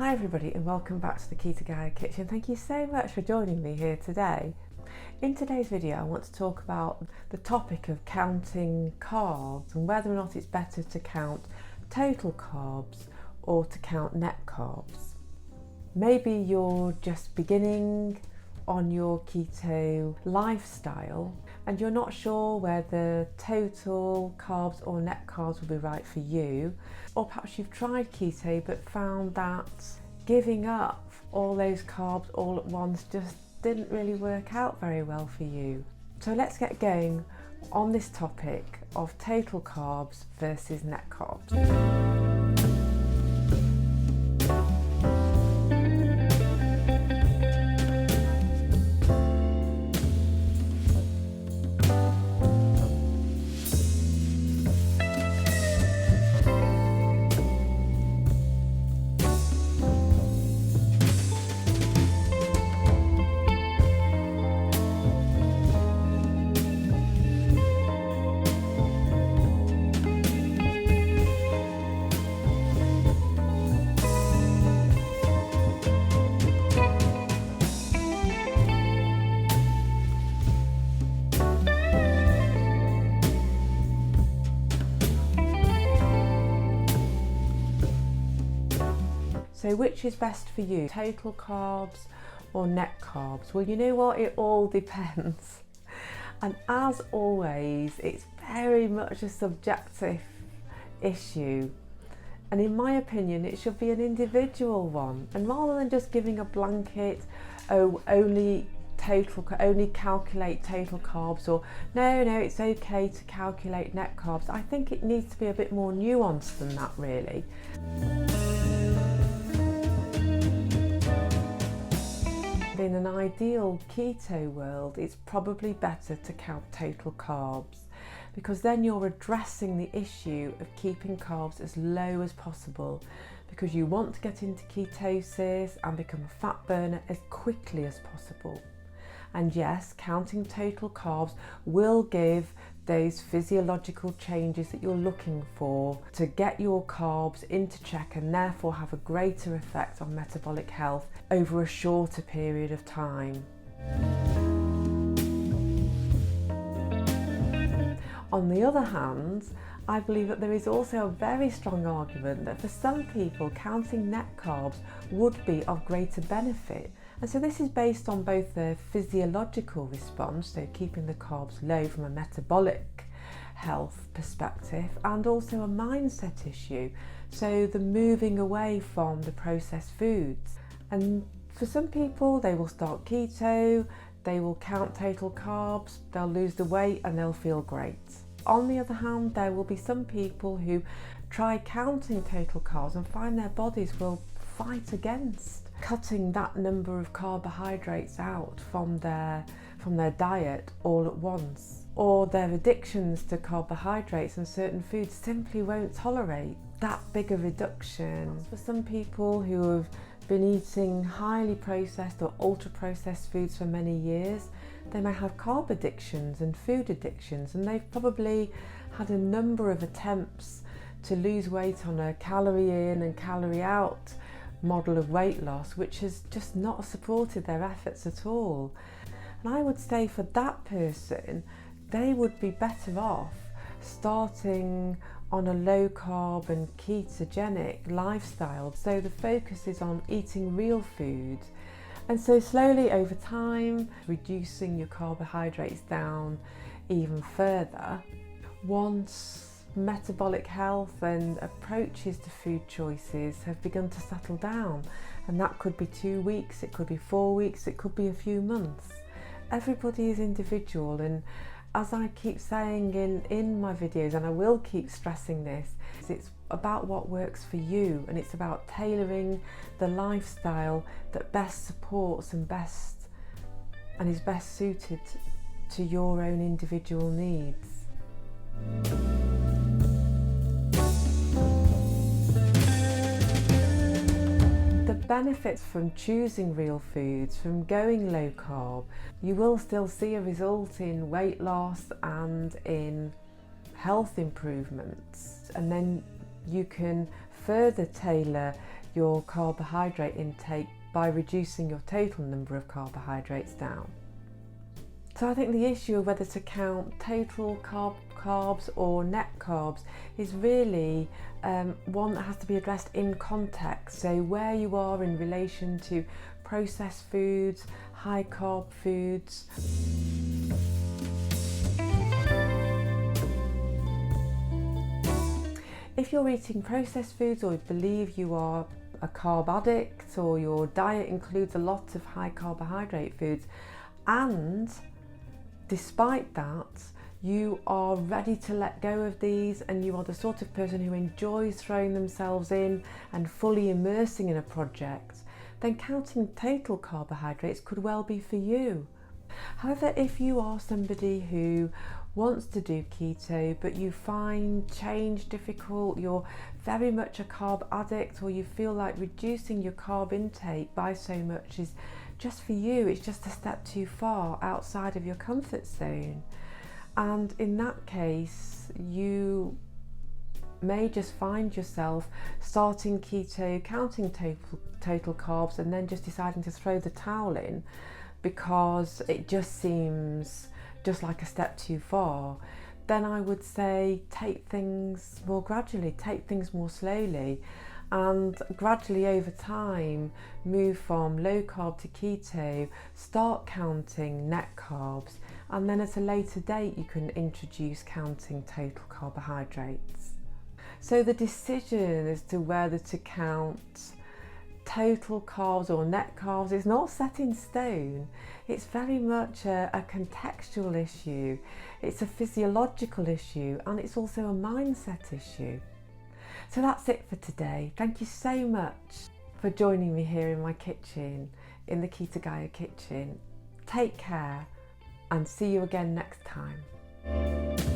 Hi everybody and welcome back to the Keto Guy Kitchen. Thank you so much for joining me here today. In today's video I want to talk about the topic of counting carbs and whether or not it's better to count total carbs or to count net carbs. Maybe you're just beginning on your keto lifestyle and you're not sure whether total carbs or net carbs will be right for you, or perhaps you've tried keto but found that giving up all those carbs all at once just didn't really work out very well for you. So let's get going on this topic of total carbs versus net carbs. So which is best for you, total carbs or net carbs? Well, you know what, it all depends. And as always, it's very much a subjective issue. And in my opinion, it should be an individual one. And rather than just giving a blanket, oh, only calculate total carbs, or no, it's okay to calculate net carbs, I think it needs to be a bit more nuanced than that, really. In an ideal keto world, it's probably better to count total carbs, because then you're addressing the issue of keeping carbs as low as possible, because you want to get into ketosis and become a fat burner as quickly as possible. And yes, counting total carbs will give those physiological changes that you're looking for to get your carbs into check and therefore have a greater effect on metabolic health over a shorter period of time. On the other hand, I believe that there is also a very strong argument that for some people counting net carbs would be of greater benefit. And so this is based on both the physiological response, so keeping the carbs low from a metabolic health perspective, and also a mindset issue, so the moving away from the processed foods. And for some people, they will start keto, they will count total carbs, they'll lose the weight and they'll feel great. On the other hand, there will be some people who try counting total carbs and find their bodies will fight against cutting that number of carbohydrates out from their diet all at once, or their addictions to carbohydrates and certain foods simply won't tolerate that big a reduction. For some people who have been eating highly processed or ultra processed foods for many years, they may have carb addictions and food addictions, and they've probably had a number of attempts to lose weight on a calorie in and calorie out model of weight loss, which has just not supported their efforts at all. And I would say for that person, they would be better off starting on a low carb and ketogenic lifestyle, so the focus is on eating real food, and so slowly over time reducing your carbohydrates down even further. Once metabolic health and approaches to food choices have begun to settle down, and that could be 2 weeks, it could be 4 weeks, it could be a few months. Everybody is individual, and as I keep saying in my videos, and I will keep stressing this, it's about what works for you, and it's about tailoring the lifestyle that best supports and is best suited to your own individual needs. The benefits from choosing real foods, from going low carb, you will still see a result in weight loss and in health improvements, and then you can further tailor your carbohydrate intake by reducing your total number of carbohydrates down. So I think the issue of whether to count total carbs or net carbs is really one that has to be addressed in context. So where you are in relation to processed foods, high carb foods. If you're eating processed foods or believe you are a carb addict or your diet includes a lot of high carbohydrate foods, and despite that you are ready to let go of these and you are the sort of person who enjoys throwing themselves in and fully immersing in a project, then counting total carbohydrates could well be for you. However, if you are somebody who wants to do keto but you find change difficult, you're very much a carb addict, or you feel like reducing your carb intake by so much is just for you, it's just a step too far outside of your comfort zone, and in that case you may just find yourself starting keto, counting total carbs, and then just deciding to throw the towel in because it just seems just like a step too far. Then I would say take things more gradually, take things more slowly, and gradually over time move from low carb to keto, start counting net carbs, and then at a later date you can introduce counting total carbohydrates. So the decision as to whether to count total carbs or net carbs is not set in stone. It's very much a contextual issue, it's a physiological issue, and it's also a mindset issue. So that's it for today. Thank you so much for joining me here in my kitchen, in the Keto Gaia kitchen. Take care and see you again next time.